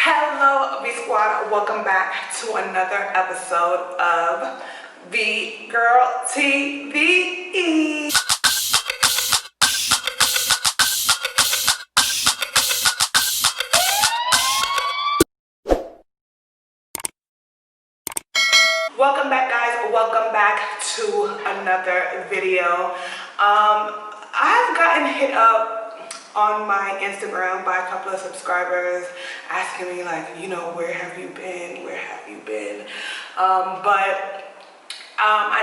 Hello, Vsquad. Welcome back to another episode of VGirl TV. Welcome back, guys. Welcome back to another video. I've gotten hit up on my Instagram by a couple of subscribers asking me, like, you know, where have you been? Where have you been? I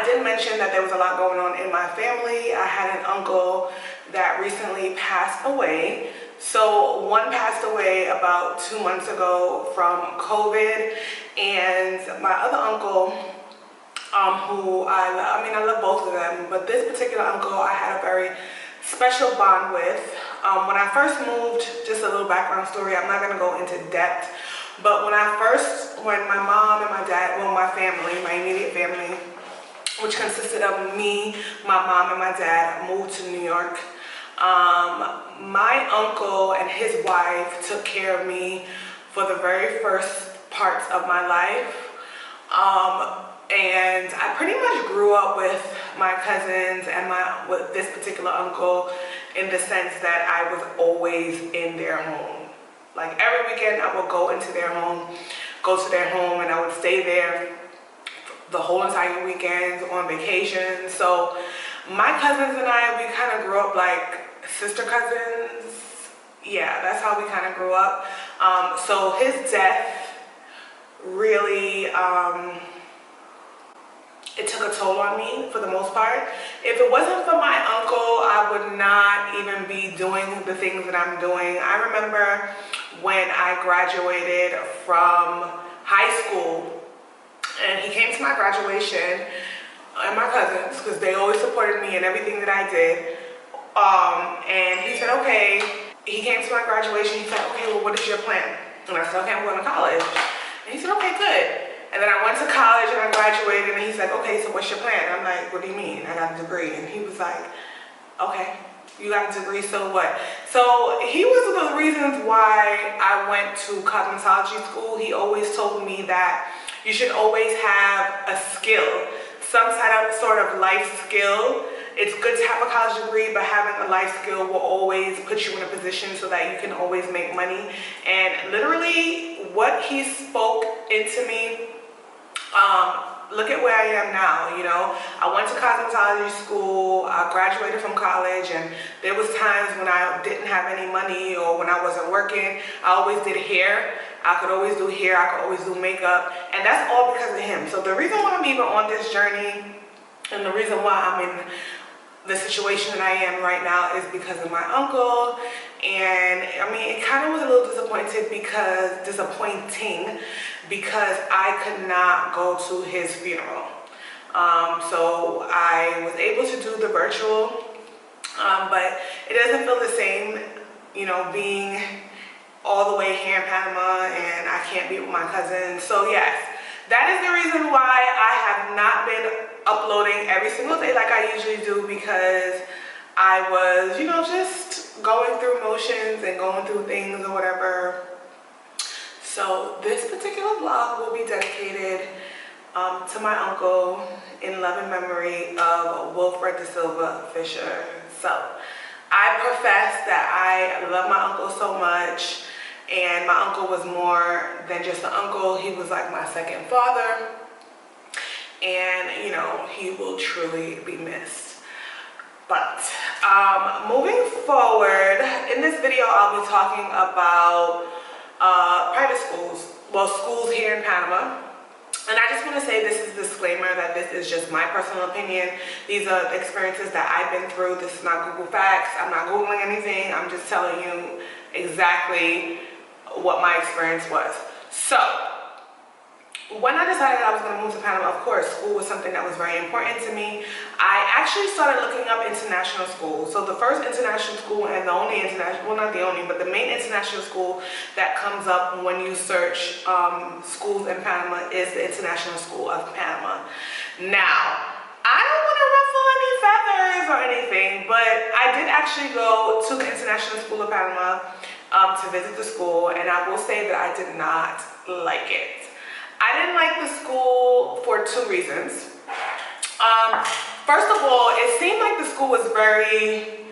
did mention that there was a lot going on in my family. I had an uncle that recently passed away. So one passed away about 2 months ago from COVID, and my other uncle, who I love both of them, but this particular uncle I had a very special bond with. When I first moved, just a little background story, I'm not going to go into depth, but when my mom and my dad, well, my family, my immediate family, which consisted of me, my mom, and my dad, moved to New York, my uncle and his wife took care of me for the very first parts of my life. And I pretty much grew up with my cousins and with this particular uncle, in the sense that I was always in their home. Like every weekend I would go to their home, and I would stay there the whole entire weekend on vacation. So my cousins and I, we kind of grew up like sister cousins. Yeah, that's how we kind of grew up. So his death really, it took a toll on me for the most part. If it wasn't for my uncle, I would not even be doing the things that I'm doing. I remember when I graduated from high school, and he came to my graduation, and my cousins, because they always supported me in everything that I did. And he said, okay, he came to my graduation, he said, okay, well, what is your plan? And I said, okay, I'm going to college. And he said, okay, good. And then I went to college and I graduated, and he's like, okay, so what's your plan? I'm like, what do you mean? I got a degree. And he was like, okay, you got a degree, so what? So he was one of the reasons why I went to cosmetology school. He always told me that you should always have a skill, some sort of life skill. It's good to have a college degree, but having a life skill will always put you in a position so that you can always make money. And literally what he spoke into me, look at where I am now. You know, I went to cosmetology school, I graduated from college, and there was times when I didn't have any money or when I wasn't working. I always did hair. I could always do hair, I could always do makeup, and that's all because of him. So the reason why I'm even on this journey, and the reason why I'm in the situation that I am right now, is because of my uncle. And I mean, it kind of was a little disappointing because I could not go to his funeral. So I was able to do the virtual, but it doesn't feel the same, you know, being all the way here in Panama and I can't be with my cousins. So yes, that is the reason why I have not been uploading every single day like I usually do, because I was, you know, just going through motions and going through things or whatever. So this particular vlog will be dedicated to my uncle, in love and memory of Wilfred Da Silva Fisher. So I profess that I love my uncle so much, and my uncle was more than just an uncle. He was like my second father, and you know, he will truly be missed. But moving forward, in this video I'll be talking about private schools, well, schools here in Panama. And I just want to say, this is a disclaimer that this is just my personal opinion. These are experiences that I've been through. This is not Google Facts. I'm not Googling anything. I'm just telling you exactly what my experience was. So when I decided I was going to move to Panama, of course, school was something that was very important to me. I actually started looking up international schools. So the first international school, and the only international, well, not the only, but the main international school that comes up when you search schools in Panama is the International School of Panama. Now, I don't want to ruffle any feathers or anything, but I did actually go to the International School of Panama, to visit the school, and I will say that I did not like it. I didn't like the school for 2 reasons. First of all, it seemed like the school was very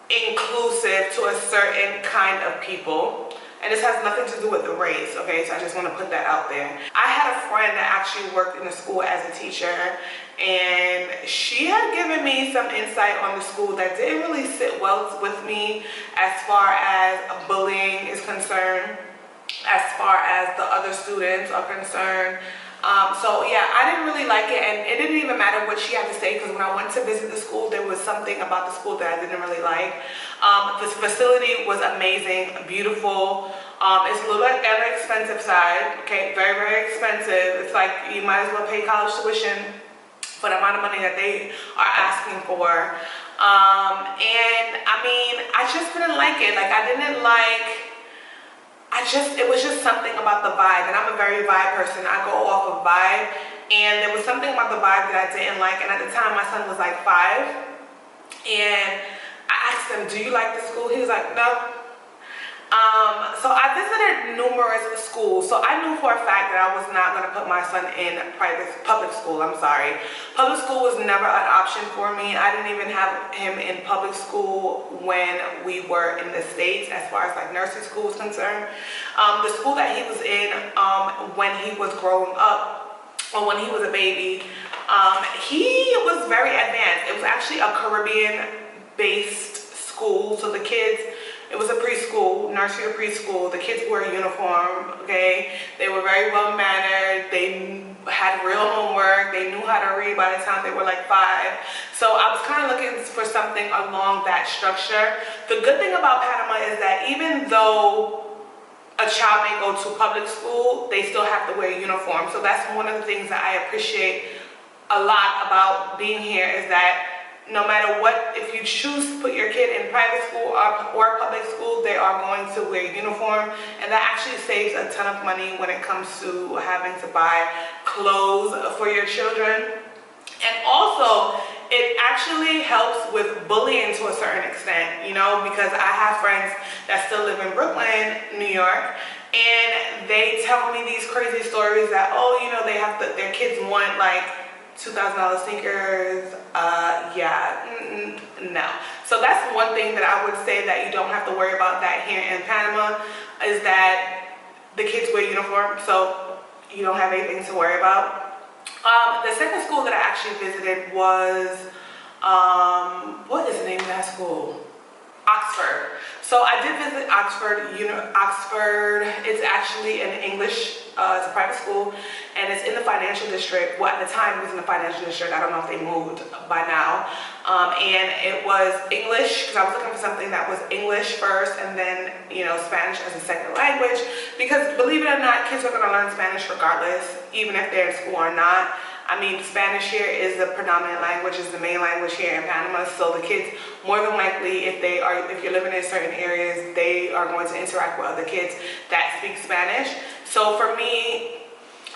inclusive to a certain kind of people. And this has nothing to do with the race, okay? So I just want to put that out there. I had a friend that actually worked in the school as a teacher, and she had given me some insight on the school that didn't really sit well with me as far as bullying is concerned, as far as the other students are concerned. So yeah, I didn't really like it, and it didn't even matter what she had to say, because when I went to visit the school, there was something about the school that I didn't really like. The facility was amazing, beautiful. It's a little bit on the expensive side, okay, very, very expensive. It's like you might as well pay college tuition for the amount of money that they are asking for. And I mean, I just didn't like it. Like, I didn't like, it was just something about the vibe, and I'm a very vibe person. I go off of vibe, and there was something about the vibe that I didn't like, and at the time my son was like 5, and I asked him, do you like the school? He was like, no. So I visited numerous schools, so I knew for a fact that I was not going to put my son in public school. I'm sorry. Public school was never an option for me. I didn't even have him in public school when we were in the States, as far as like nursery school is concerned. The school that he was in when he was growing up, or when he was a baby, he was very advanced. It was actually a Caribbean-based school, so the kids, it was a preschool, nursery or preschool. The kids wore a uniform, okay? They were very well mannered. They had real homework. They knew how to read by the time they were like 5. So I was kind of looking for something along that structure. The good thing about Panama is that even though a child may go to public school, they still have to wear a uniform. So that's one of the things that I appreciate a lot about being here, is that no matter what, if you choose to put your kid in private school or public school, they are going to wear a uniform, and that actually saves a ton of money when it comes to having to buy clothes for your children. And also, it actually helps with bullying to a certain extent, you know, because I have friends that still live in Brooklyn, New York, and they tell me these crazy stories that, oh, you know, their kids want like $2,000 sneakers. No. So that's one thing that I would say that you don't have to worry about that here in Panama, is that the kids wear uniform, so you don't have anything to worry about. The second school that I actually visited was, what is the name of that school? Oxford. So I did visit Oxford. Oxford, it's actually an English, it's a private school, and it's in the financial district. Well, at the time it was in the financial district. I don't know if they moved by now. And it was English, because I was looking for something that was English first, and then, you know, Spanish as a second language. Because believe it or not, kids are going to learn Spanish regardless, even if they're in school or not. I mean, Spanish here is the predominant language, is the main language here in Panama. So the kids, more than likely, if you're living in certain areas, they are going to interact with other kids that speak Spanish. So for me,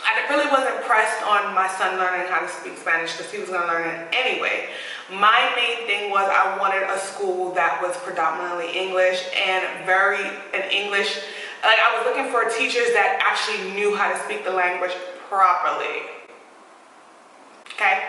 I really wasn't pressed on my son learning how to speak Spanish, because he was going to learn it anyway. My main thing was I wanted a school that was predominantly English and English. Like, I was looking for teachers that actually knew how to speak the language properly. Okay,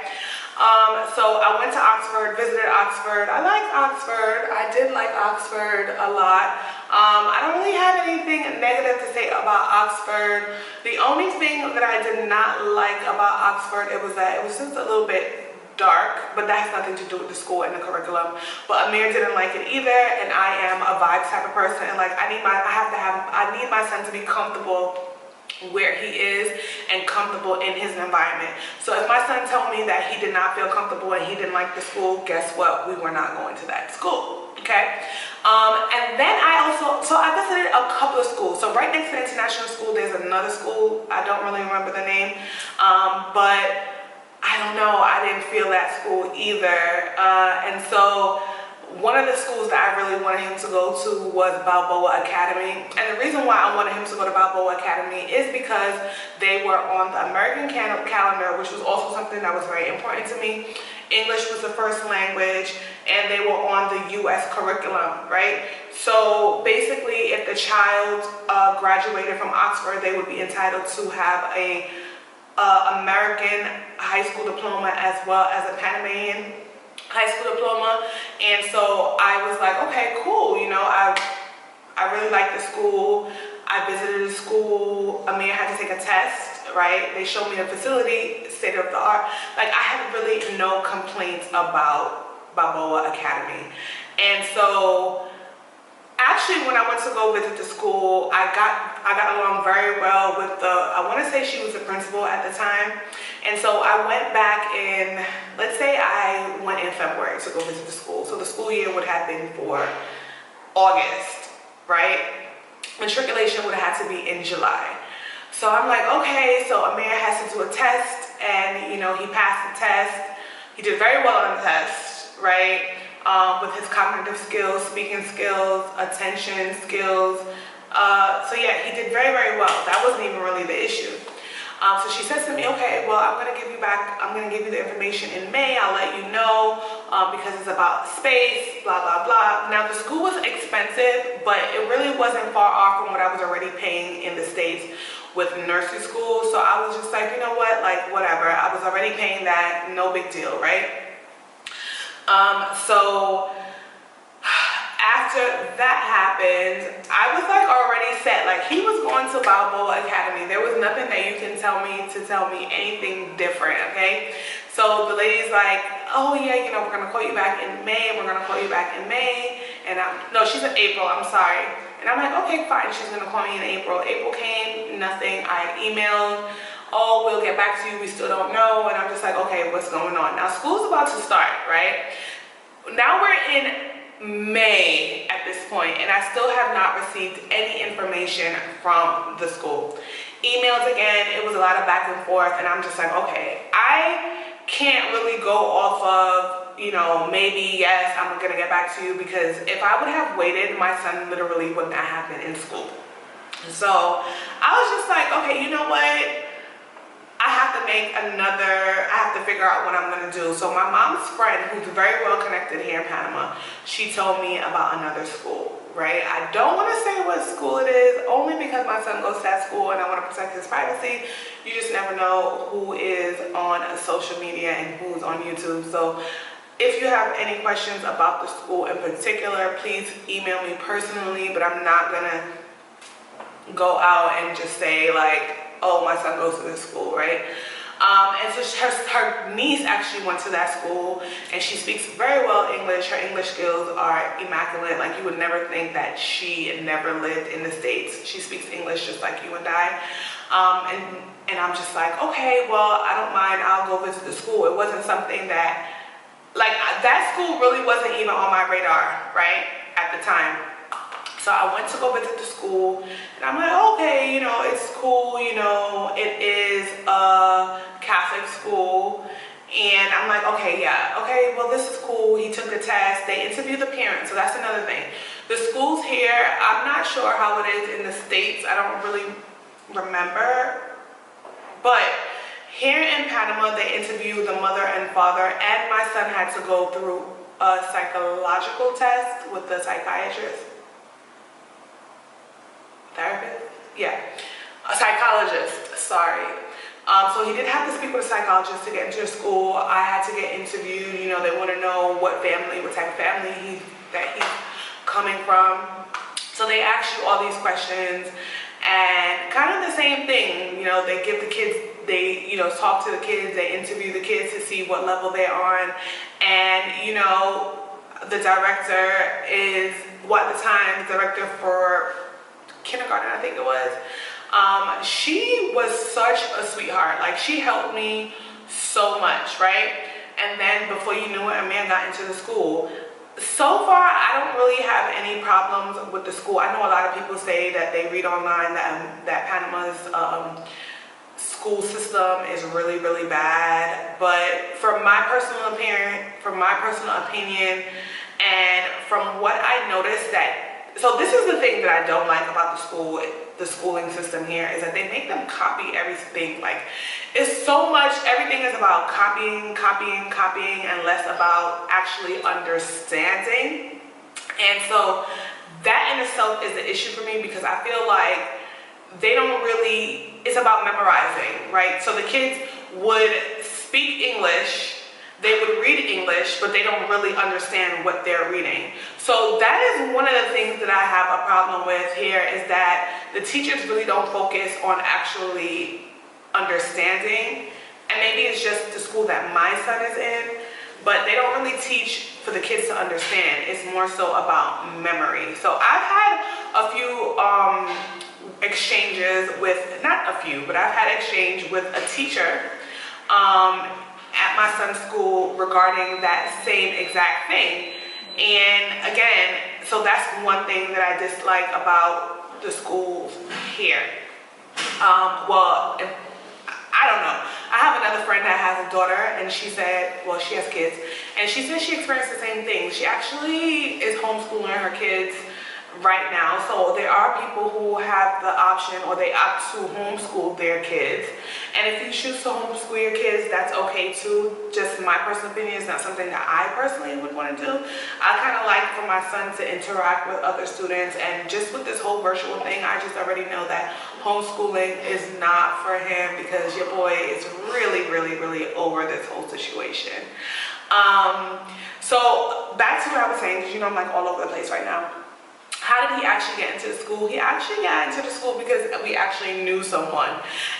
so I went to Oxford, visited Oxford. I liked Oxford. I did like Oxford a lot. I don't really have anything negative to say about Oxford. The only thing that I did not like about Oxford, it was that it was just a little bit dark, but that has nothing to do with the school and the curriculum. But Amir didn't like it either, and I am a vibes type of person, and like I need my son to be comfortable where he is and comfortable in his environment. So if my son told me that he did not feel comfortable and he didn't like the school, guess what? We were not going to that school, okay? And then I visited a couple of schools. So right next to the international school, there's another school. I don't really remember the name, but I don't know, I didn't feel that school either. And so one of the schools that I really wanted him to go to was Balboa Academy. And the reason why I wanted him to go to Balboa Academy is because they were on the American calendar, which was also something that was very important to me. English was the first language, and they were on the US curriculum, right? So basically, if the child graduated from Oxford, they would be entitled to have a American high school diploma as well as a Panamanian high school diploma. And so I was like, okay, cool, you know, I really like the school. I visited the school. Amir had to take a test, right? They showed me the facility, state of the art. Like, I had really no complaints about Balboa Academy. And so actually, when I went to go visit the school, I got along very well with I want to say she was the principal at the time. And so I went back in, let's say I went in February to go visit the school. So the school year would have been for August, right? Matriculation would have had to be in July. So I'm like, okay, so Amir has to do a test, and you know, he passed the test. He did very well on the test, right? With his cognitive skills, speaking skills, attention skills. So yeah, he did very, very well. That wasn't even really the issue. So she says to me, okay, well, I'm gonna give you the information in May. I'll let you know because it's about space, blah, blah, blah. Now the school was expensive, but it really wasn't far off from what I was already paying in the States with nursery school. So I was just like, you know what, like whatever. I was already paying that, no big deal, right? So after that happened, I was like already set. Like, he was going to Balboa Academy. There was nothing that you can tell me anything different, okay? So the lady's like, oh yeah, you know, we're gonna call you back in May. We're gonna call you back in May. And no, she's in April, I'm sorry. And I'm like, okay, fine, she's gonna call me in April. April came, nothing. I emailed, oh, we'll get back to you, we still don't know. And I'm just like, okay, what's going on? Now school's about to start, right? Now we're in May at this point, and I still have not received any information from the school. Emails again, it was a lot of back and forth, and I'm just like, okay, I can't really go off of, you know, maybe yes, I'm gonna get back to you, because if I would have waited, my son literally would not have been in school. So I was just like, okay, you know what? I have to figure out what I'm gonna do. So my mom's friend, who's very well connected here in Panama, she told me about another school, right? I don't wanna say what school it is, only because my son goes to that school and I wanna protect his privacy. You just never know who is on social media and who's on YouTube. So if you have any questions about the school in particular, please email me personally, but I'm not gonna go out and just say like, oh, my son goes to this school, right? And so her niece actually went to that school, and she speaks very well English. Her English skills are immaculate. Like, you would never think that she had never lived in the States. She speaks English just like you and I. And I'm just like, okay, well, I don't mind. I'll go visit the school. It wasn't something that, like, that school really wasn't even on my radar, right, at the time. So I went to go visit the school, and I'm like, okay, you know, it's cool, you know, it is a Catholic school. And I'm like, okay, yeah, okay, well, this is cool. He took the test. They interviewed the parents, so that's another thing. The schools here, I'm not sure how it is in the States. I don't really remember. But here in Panama, they interviewed the mother and father, and my son had to go through a psychological test with the psychiatrist. Therapist? Yeah, a psychologist, sorry. So he did have to speak with a psychologist to get into the school. I had to get interviewed. You know, they want to know what type of family that he's coming from. So they ask you all these questions, and kind of the same thing. You know, they give the kids, they, you know, talk to the kids, they interview the kids to see what level they're on. And, you know, the director is, at the time, the director for kindergarten, I think it was. She was such a sweetheart. Like, she helped me so much, right? And then before you knew it, a man got into the school. So far, I don't really have any problems with the school. I know a lot of people say that they read online that Panama's school system is really, really bad. But from my personal opinion, and from what I noticed, that so this is the thing that I don't like about the schooling system here, is that they make them copy everything. Like, it's so much, everything is about copying, and less about actually understanding. And so that in itself is the issue for me, because I feel like they don't really, it's about memorizing, right? So the kids would speak English, they would read English, but they don't really understand what they're reading. So that is one of the things that I have a problem with here, is that the teachers really don't focus on actually understanding. And maybe it's just the school that my son is in, but they don't really teach for the kids to understand. It's more so about memory. So I've had a few exchanges with, not a few, but I've had exchange with a teacher at my son's school regarding that same exact thing. And again, so that's one thing that I dislike about the schools here. Well, I don't know. I have another friend that has a daughter, and she said, well, she has kids, and she said she experienced the same thing. She actually is homeschooling her kids right now. So there are people who have the option, or they opt to homeschool their kids. And if you choose to homeschool your kids, that's okay too. Just my personal opinion, is not something that I personally would want to do. I kind of like for my son to interact with other students, and just with this whole virtual thing, I just already know that homeschooling is not for him, because your boy is really over this whole situation. So back to what I was saying, because I'm like all over the place right now. How did he actually get into the school? He actually got into the school because we actually knew someone.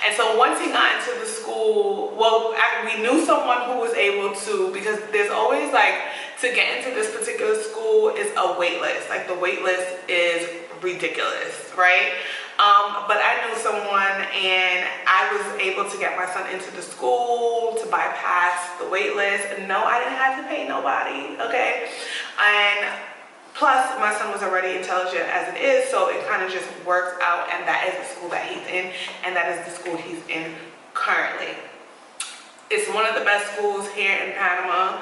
And so once he got into the school, well, we knew someone who was able to, because there's always like, to get into this particular school is a wait list. Like, the wait list is ridiculous, right? But I knew someone, and I was able to get my son into the school to bypass the wait list. And no, I didn't have to pay nobody, okay? And plus, my son was already intelligent as it is, so it kind of just works out, and that is the school that he's in, and that is the school he's in currently. It's one of the best schools here in Panama.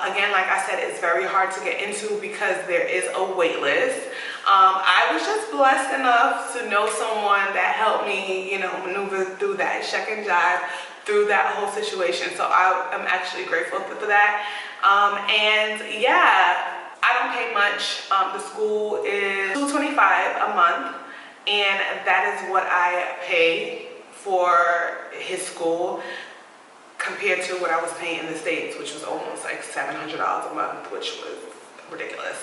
Again, like I said, it's very hard to get into because there is a wait list. I was just blessed enough to know someone that helped me, maneuver through that check and jive, through that whole situation. So I'm actually grateful for that. And yeah, I don't pay much. The school is $225 a month, and that is what I pay for his school, compared to what I was paying in the States, which was almost like $700 a month, which was ridiculous.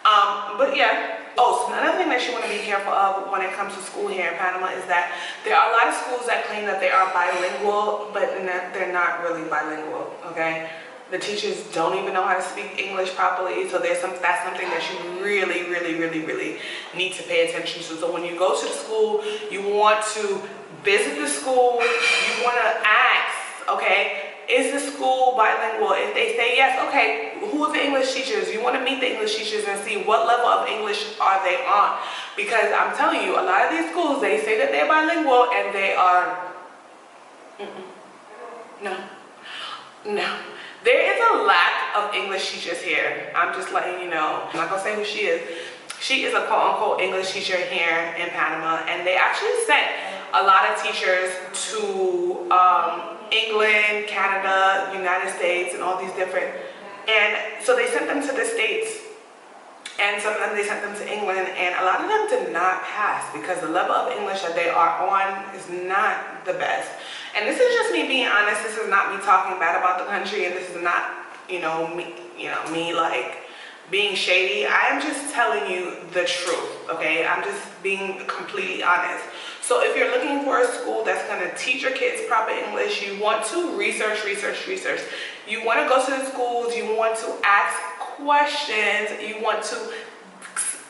But yeah. Oh, so another thing that you want to be careful of when it comes to school here in Panama is that there are a lot of schools that claim that they are bilingual, but they're not really bilingual, okay? The teachers don't even know how to speak English properly, so that's something that you really need to pay attention to. So when you go to the school, you want to visit the school, you want to ask, okay, is the school bilingual? If they say yes, okay, who are the English teachers? You want to meet the English teachers and see what level of English are they on. Because I'm telling you, a lot of these schools, they say that they're bilingual, and they are, no. There is a lack of English teachers here. I'm just letting you know. I'm not gonna say who she is. She is a quote-unquote English teacher here in Panama, and they actually sent a lot of teachers to England, Canada, United States, and all these different, and so they sent them to the States, and some of them they sent them to England, and a lot of them did not pass because the level of English that they are on is not the best. And this is just me being honest. This is not me talking bad about the country, and this is not, me like being shady. I am just telling you the truth, okay? I'm just being completely honest. So if you're looking for a school that's going to teach your kids proper English, you want to research. You want to go to the schools, you want to ask questions, you want to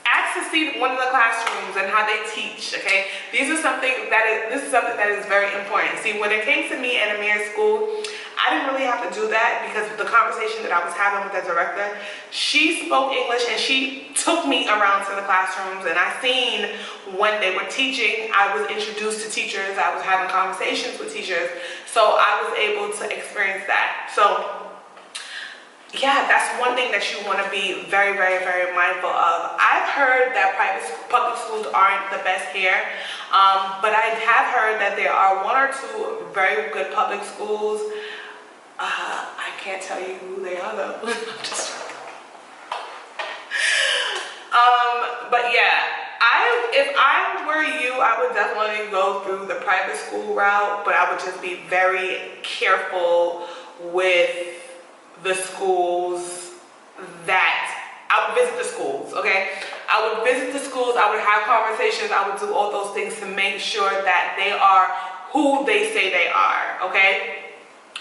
ask to see one of the classrooms and how they teach, okay? This is something that is very important. See, when it came to me and Amir's school, I didn't really have to do that because the conversation that I was having with the director, she spoke English and she took me around to the classrooms, and I seen when they were teaching, I was introduced to teachers, I was having conversations with teachers, so I was able to experience that. So yeah, that's one thing that you want to be very, very, very mindful of. I've heard that public schools aren't the best here, but I have heard that there are 1 or 2 very good public schools. I can't tell you who they are though. But yeah, if I were you, I would definitely go through the private school route, but I would just be very careful with the schools that I would visit the schools, okay? I would visit the schools, I would have conversations, I would do all those things to make sure that they are who they say they are, okay?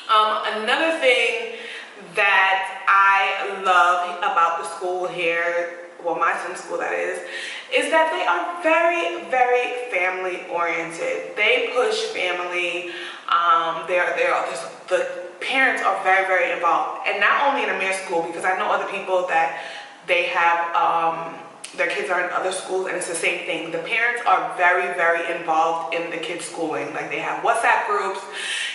Another thing that I love about the school here, well, my son's school that is that they are very, very family oriented. They push family. The parents are very, very involved, and not only in Amir school, because I know other people that they have their kids are in other schools and it's the same thing. The parents are very, very involved in the kids' schooling. Like, they have WhatsApp groups,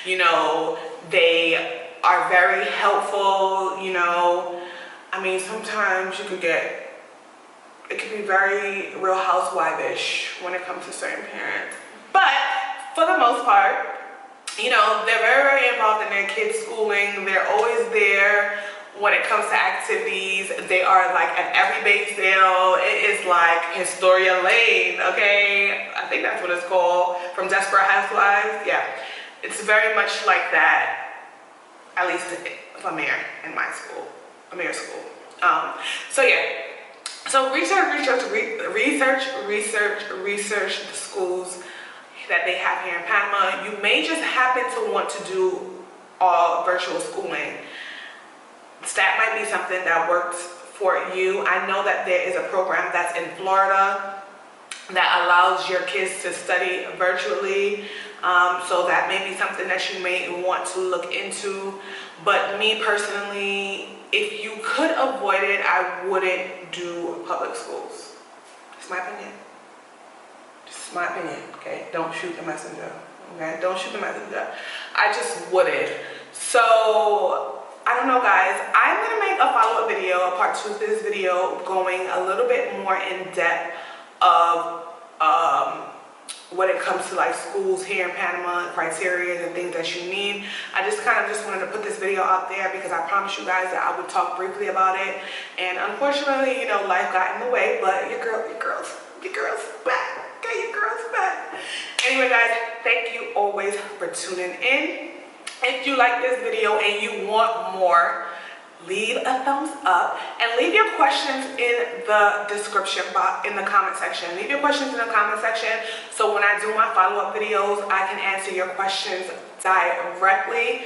you know, they are very helpful, you know. I mean, sometimes it can be very Real Housewife-ish when it comes to certain parents. But for the most part, you know, they're very, very involved in their kids' schooling. They're always there when it comes to activities. They are like at every bake sale. It is like Historia Lane, okay? I think that's what it's called, from Desperate Housewives. Yeah, it's very much like that, at least for Amir in my school, Amir school. So yeah, so research the schools that they have here in Panama. You may just happen to want to do all virtual schooling. That might be something that works for you. I know that there is a program that's in Florida that allows your kids to study virtually. So that may be something that you may want to look into. But me personally, if you could avoid it, I wouldn't do public schools. It's my opinion. Just my opinion, okay? Don't shoot the messenger, okay? Don't shoot the messenger. I just wouldn't. So, I don't know, guys. I'm gonna make a follow-up video, a part 2 of this video, going a little bit more in depth of when it comes to like schools here in Panama, criteria and things that you need. I just wanted to put this video out there because I promised you guys that I would talk briefly about it. And unfortunately, you know, life got in the way, but your girl's back. Okay, your girl's back. Anyway, guys, thank you always for tuning in. If you like this video and you want more, leave a thumbs up and leave your questions in the description box, in the comment section. Leave your questions in the comment section so when I do my follow-up videos, I can answer your questions directly.